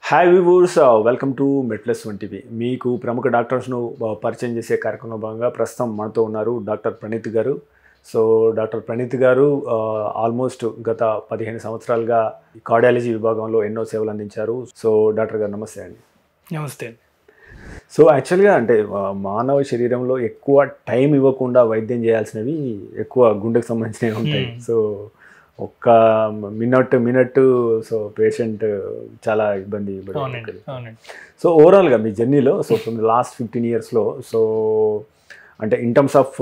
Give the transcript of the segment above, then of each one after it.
Hi viewers, welcome to మెట్లెస్ one TV. మీకు ప్రముఖ డాక్టర్స్ను పరిచయం చేసే కార్యక్రమంలో భాగంగా ప్రస్తుతం మనతో ఉన్నారు డాక్టర్ ప్రణీత్ గారు. సో డాక్టర్ ప్రణీత్ గారు ఆల్మోస్ట్ గత 15 సంవత్సరాలుగా కార్డియాలజీ విభాగంలో ఎన్నో సేవలు అందించారు. సో డాక్టర్ గారు నమస్తే అండి. నమస్తే. సో యాక్చువల్గా అంటే మానవ శరీరంలో ఎక్కువ టైం ఇవ్వకుండా వైద్యం చేయాల్సినవి ఎక్కువ గుండెకు సంబంధించినవి ఉంటాయి. సో ఒక్క మినిట్ సో పేషెంట్ చాలా ఇబ్బంది పడుతుంది. సో ఓవరాల్గా మీ జర్నీలో సో ఫ్రమ్ లాస్ట్ 15 yearsలో సో అంటే ఇన్ టర్మ్స్ ఆఫ్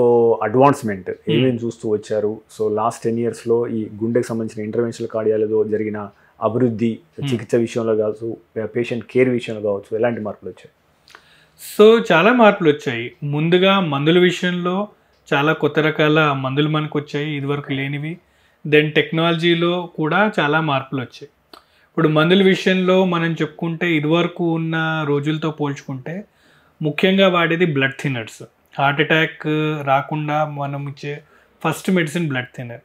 అడ్వాన్స్మెంట్ ఏమేమి చూస్తూ వచ్చారు? సో లాస్ట్ 10 yearsలో ఈ గుండెకి సంబంధించిన ఇంటర్వెన్షనల్ కార్డియాలజీలో జరిగిన అభివృద్ధి, చికిత్స విషయంలో కావచ్చు, పేషెంట్ కేర్ విషయంలో కావచ్చు, ఎలాంటి మార్పులు వచ్చాయి? సో చాలా మార్పులు వచ్చాయి. ముందుగా మందుల విషయంలో చాలా కొత్త రకాల మందులు మనకు వచ్చాయి, ఇదివరకు లేనివి. దెన్ టెక్నాలజీలో కూడా చాలా మార్పులు వచ్చాయి. ఇప్పుడు మందుల విషయంలో మనం చెప్పుకుంటే ఇదివరకు ఉన్న రోజులతో పోల్చుకుంటే ముఖ్యంగా వాడేది బ్లడ్ థిన్నర్స్. హార్ట్ అటాక్ రాకుండా మనం ఇచ్చే ఫస్ట్ మెడిసిన్ బ్లడ్ థిన్నర్.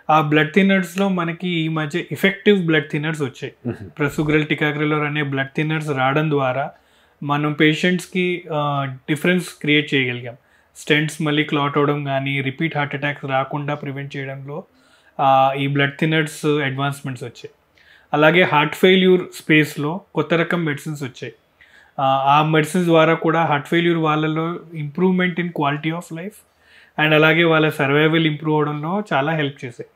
ఆ బ్లడ్ థిన్నర్స్లో మనకి ఈ మధ్య ఎఫెక్టివ్ బ్లడ్ థిన్నర్స్ వచ్చాయి. ప్రసుగ్రల్, టికాగ్రిలోర్ అనే బ్లడ్ థిన్నర్స్ రావడం ద్వారా మనం పేషెంట్స్కి డిఫరెన్స్ క్రియేట్ చేయగలిగాం. స్టెంట్స్ మళ్ళీ క్లాట్ అవడం కానీ, రిపీట్ హార్ట్ అటాక్స్ రాకుండా ప్రివెంట్ చేయడంలో ఈ బ్లడ్ థిన్నర్స్ అడ్వాన్స్మెంట్స్ వచ్చాయి. అలాగే హార్ట్ ఫెయిల్యూర్ స్పేస్లో కొత్త రకం మెడిసిన్స్ వచ్చాయి. ఆ మెడిసిన్స్ ద్వారా కూడా హార్ట్ ఫెయిల్యూర్ వాళ్ళలో improvement in quality of life and అలాగే వాళ్ళ సర్వైవల్ ఇంప్రూవ్ అవడంలో చాలా హెల్ప్ చేశాయి.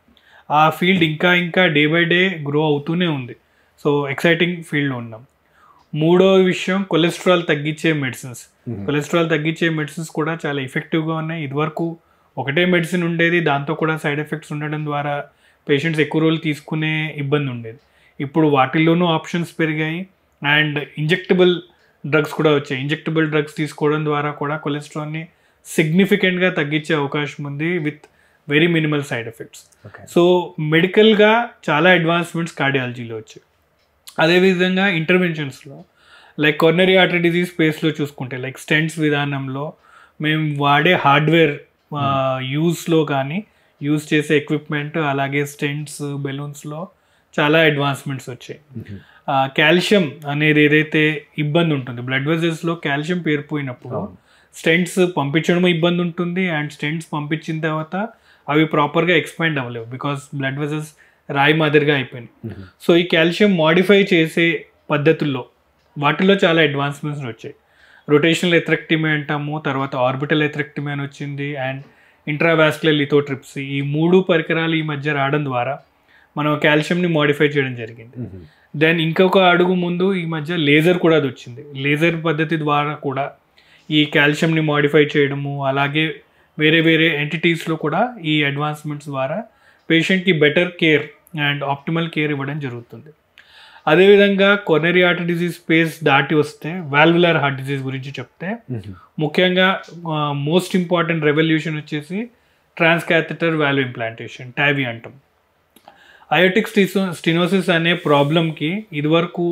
ఆ ఫీల్డ్ ఇంకా డే బై డే గ్రో అవుతూనే ఉంది. సో ఎక్సైటింగ్ ఫీల్డ్లో ఉన్నాం. మూడో విషయం కొలెస్ట్రాల్ తగ్గించే మెడిసిన్స్. కొలెస్ట్రాల్ తగ్గించే మెడిసిన్స్ కూడా చాలా ఎఫెక్టివ్గా ఉన్నాయి. ఇదివరకు ఒకటే మెడిసిన్ ఉండేది, దాంతో కూడా సైడ్ ఎఫెక్ట్స్ ఉండడం ద్వారా పేషెంట్స్ ఎక్కువ రోజులు తీసుకునే ఇబ్బంది ఉండేది. ఇప్పుడు వాటిల్లోనూ ఆప్షన్స్ పెరిగాయి అండ్ ఇంజెక్టబుల్ డ్రగ్స్ కూడా వచ్చాయి. ఇంజెక్టబుల్ డ్రగ్స్ తీసుకోవడం ద్వారా కూడా కొలెస్ట్రాల్ని సిగ్నిఫికెంట్గా తగ్గించే అవకాశం ఉంది with very minimal side effects. So మెడికల్గా చాలా అడ్వాన్స్మెంట్స్ కార్డియాలజీలో వచ్చాయి. అదేవిధంగా ఇంటర్వెన్షన్స్లో లైక్ కొరోనరీ ఆర్టరీ డిజీజ్ స్పేస్లో చూసుకుంటే లైక్ స్టెంట్స్ విధానంలో మేము వాడే హార్డ్వేర్ యూస్లో కానీ, యూజ్ చేసే ఎక్విప్మెంట్, అలాగే స్టెంట్స్, బెలూన్స్లో చాలా అడ్వాన్స్మెంట్స్ వచ్చాయి. కాల్షియం అనేది ఏదైతే ఇబ్బంది ఉంటుంది, బ్లడ్ వెజల్స్లో కాల్షియం పేరుపోయినప్పుడు స్టెంట్స్ పంపించడం ఇబ్బంది ఉంటుంది అండ్ స్టెంట్స్ పంపించిన తర్వాత అవి ప్రాపర్గా ఎక్స్పాండ్ అవ్వలేవు బికాస్ బ్లడ్ వెజల్స్ రాయి మాదిరిగా అయిపోయినాయి. సో ఈ కాల్షియం మాడిఫై చేసే పద్ధతుల్లో వాటిలో చాలా అడ్వాన్స్మెంట్స్ వచ్చాయి. రొటేషనల్ ఎథ్రెక్టమీ అంటాము, తర్వాత ఆర్బిటల్ ఎథ్రెక్టమీ అని వచ్చింది అండ్ ఇంట్రావాస్కులర్ లిథోట్రిప్సీ. ఈ 3 పరికరాలు ఈ మధ్య రావడం ద్వారా మనం కాల్షియంని మాడిఫై చేయడం జరిగింది. దెన్ ఇంకొక అడుగు ముందు ఈ మధ్య లేజర్ కూడా అది వచ్చింది. లేజర్ పద్ధతి ద్వారా కూడా ఈ కాల్షియంని మాడిఫై చేయడము, అలాగే వేరే ఎంటిటీస్లో కూడా ఈ అడ్వాన్స్మెంట్స్ ద్వారా పేషెంట్కి better care and optimal care ఇవ్వడం జరుగుతుంది. అదేవిధంగా కొరోనరీ ఆర్టరీ డిజీజ్ స్పేస్ దాటి వస్తే వాల్వులర్ హార్ట్ డిజీజ్ గురించి చెప్తే ముఖ్యంగా మోస్ట్ ఇంపార్టెంట్ రెవల్యూషన్ వచ్చేసి ట్రాన్స్కాథెటర్ వాల్వ్ ఇంప్లాంటేషన్, టావీ అంటాం. అయోటిక్ స్టినోసిస్ అనే ప్రాబ్లంకి ఇదివరకు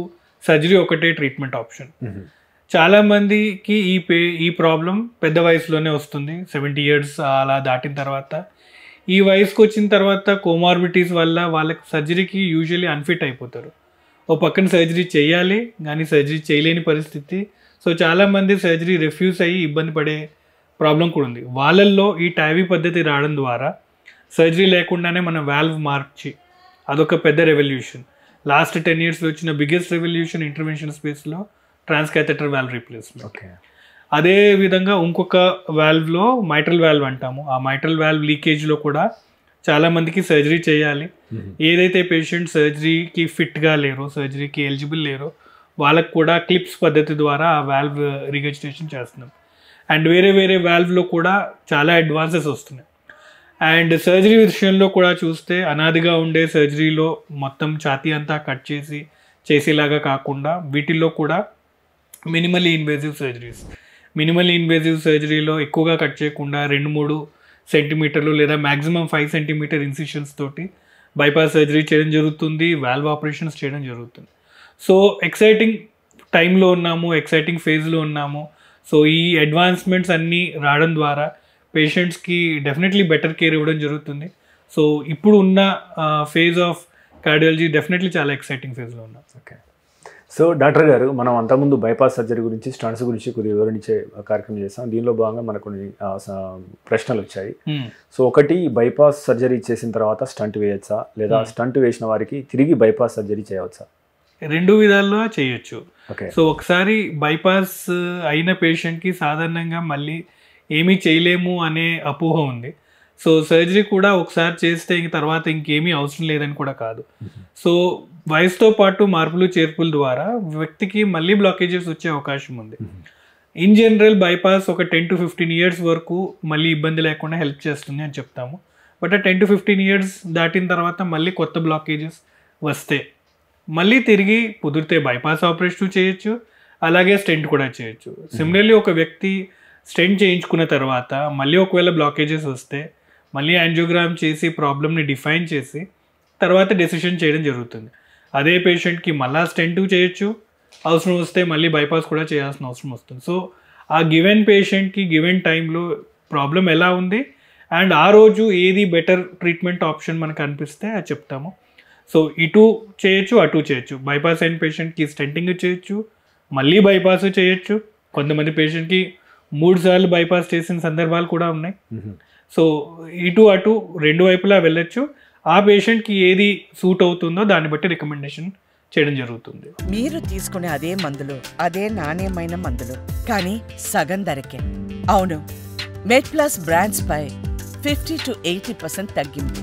సర్జరీ ఒకటే ట్రీట్మెంట్ ఆప్షన్. చాలామందికి ఈ ప్రాబ్లం పెద్ద వయసులోనే వస్తుంది, 70 years అలా దాటిన తర్వాత. ఈ వయసుకు వచ్చిన తర్వాత కోమార్బిటీస్ వల్ల వాళ్ళకి సర్జరీకి యూజువల్లీ అన్ఫిట్ అయిపోతారు. ఓ పక్కన సర్జరీ చేయాలి కానీ సర్జరీ చేయలేని పరిస్థితి. సో చాలామంది సర్జరీ రిఫ్యూజ్ అయ్యి ఇబ్బంది పడే ప్రాబ్లం కూడా ఉంది. వాళ్ళల్లో ఈ టావీ పద్ధతి రావడం ద్వారా సర్జరీ లేకుండానే మనం వాల్వ్ మార్చి అదొక పెద్ద రెవల్యూషన్. లాస్ట్ 10 yearsలో వచ్చిన బిగ్గెస్ట్ రెవల్యూషన్ ఇంటర్వెన్షన్ స్పేస్లో ట్రాన్స్కాథెటర్ వాల్వ్ రీప్లేస్మెంట్. అదే విధంగా ఇంకొక వాల్వ్లో మైట్రల్ వాల్వ్ అంటాము. ఆ మైట్రల్ వాల్వ్ లీకేజ్లో కూడా చాలామందికి సర్జరీ చేయాలి. ఏదైతే పేషెంట్ సర్జరీకి ఫిట్గా లేరో, సర్జరీకి ఎలిజిబుల్ లేరో వాళ్ళకు కూడా క్లిప్స్ పద్ధతి ద్వారా ఆ వాల్వ్ రిగజిస్ట్రేషన్ చేస్తున్నాం. అండ్ వేరే వాల్వ్లో కూడా చాలా అడ్వాన్సెస్ వస్తున్నాయి. అండ్ సర్జరీ విషయంలో కూడా చూస్తే అనాదిగా ఉండే సర్జరీలో మొత్తం ఛాతీ అంతా కట్ చేసేలాగా కాకుండా వీటిల్లో కూడా minimally invasive surgeries. Minimally invasive సర్జరీలో ఎక్కువగా కట్ చేయకుండా 2-3 సెంటీమీటర్లు లేదా మ్యాక్సిమం 5 centimeter ఇన్సిషన్స్ తోటి బైపాస్ సర్జరీ చేయడం జరుగుతుంది, వాల్వ్ ఆపరేషన్స్ చేయడం జరుగుతుంది. సో ఎక్సైటింగ్ టైంలో ఉన్నాము, ఎక్సైటింగ్ ఫేజ్లో ఉన్నాము. సో ఈ అడ్వాన్స్మెంట్స్ అన్నీ రావడం ద్వారా పేషెంట్స్కి డెఫినెట్లీ బెటర్ కేర్ ఇవ్వడం జరుగుతుంది. సో ఇప్పుడు ఉన్న ఫేజ్ ఆఫ్ కార్డియాలజీ డెఫినెట్లీ చాలా ఎక్సైటింగ్ ఫేజ్లో ఉన్నాం. ఓకే. సో డాక్టర్ గారు, మనం అంతకుముందు బైపాస్ సర్జరీ గురించి, స్టంట్స్ గురించి కొద్దిగా వివరించే కార్యక్రమం చేస్తాం. దీనిలో భాగంగా మనకు కొన్ని ప్రశ్నలు వచ్చాయి. సో ఒకటి, బైపాస్ సర్జరీ చేసిన తర్వాత స్టంట్ వేయచ్చా, లేదా స్టంట్ వేసిన వారికి తిరిగి బైపాస్ సర్జరీ చేయవచ్చా? 2 విధాల్లో చేయొచ్చు. ఓకే. సో ఒకసారి బైపాస్ అయిన పేషెంట్కి సాధారణంగా మళ్ళీ ఏమీ చేయలేము అనే అపోహ ఉంది. సో సర్జరీ కూడా ఒకసారి చేస్తే తర్వాత ఇంకేమీ అవసరం లేదని కూడా కాదు. సో వయసుతో పాటు మార్పులు చేర్పుల ద్వారా వ్యక్తికి మళ్ళీ బ్లాకేజెస్ వచ్చే అవకాశం ఉంది. ఇన్ జనరల్ బైపాస్ ఒక 10 to 15 years వరకు మళ్ళీ ఇబ్బంది లేకుండా హెల్ప్ చేస్తుంది అని చెప్తాము. బట్ ఆ 10 to 15 years దాటిన తర్వాత మళ్ళీ కొత్త బ్లాకేజెస్ వస్తే మళ్ళీ తిరిగి కుదిరితే బైపాస్ ఆపరేషన్ చేయొచ్చు, అలాగే స్టెంట్ కూడా చేయొచ్చు. సిమిలర్లీ ఒక వ్యక్తి స్టెంట్ చేయించుకున్న తర్వాత మళ్ళీ ఒకవేళ బ్లాకేజెస్ వస్తే మళ్ళీ యాంజియోగ్రామ్ చేసి ప్రాబ్లమ్ని డిఫైన్ చేసి తర్వాత డెసిషన్ చేయడం జరుగుతుంది. అదే పేషెంట్కి మళ్ళీ స్టెంట్ చేయొచ్చు, అవసరం వస్తే మళ్ళీ బైపాస్ కూడా చేయాల్సిన అవసరం వస్తుంది. సో ఆ గివెన్ పేషెంట్కి గివెన్ టైంలో ప్రాబ్లం ఎలా ఉంది అండ్ ఆ రోజు ఏది బెటర్ ట్రీట్మెంట్ ఆప్షన్ మనకు అనిపిస్తే అది చెప్తాము. సో ఇటు చేయొచ్చు, అటు చేయొచ్చు. బైపాస్ అయిన పేషెంట్కి స్టెంటింగ్ చేయొచ్చు, మళ్ళీ బైపాస్ చేయొచ్చు. కొంతమంది పేషెంట్కి 3 సార్లు బైపాస్ చేసిన సందర్భాలు కూడా ఉన్నాయి. సో ఇటు అటు 2 వైపులా వెళ్ళొచ్చు. ఆ పేషెంట్కి ఏది సూట్ అవుతుందో దాన్ని బట్టి రికమెండేషన్ చేయడం జరుగుతుంది. మీరు తీసుకునే అదే మందులు, అదే నాణ్యమైన మందులు, కానీ సగం ధరకే. అవును, మెడ్ ప్లస్ బ్రాండ్స్ పై 50 to 80% తగ్గింపు.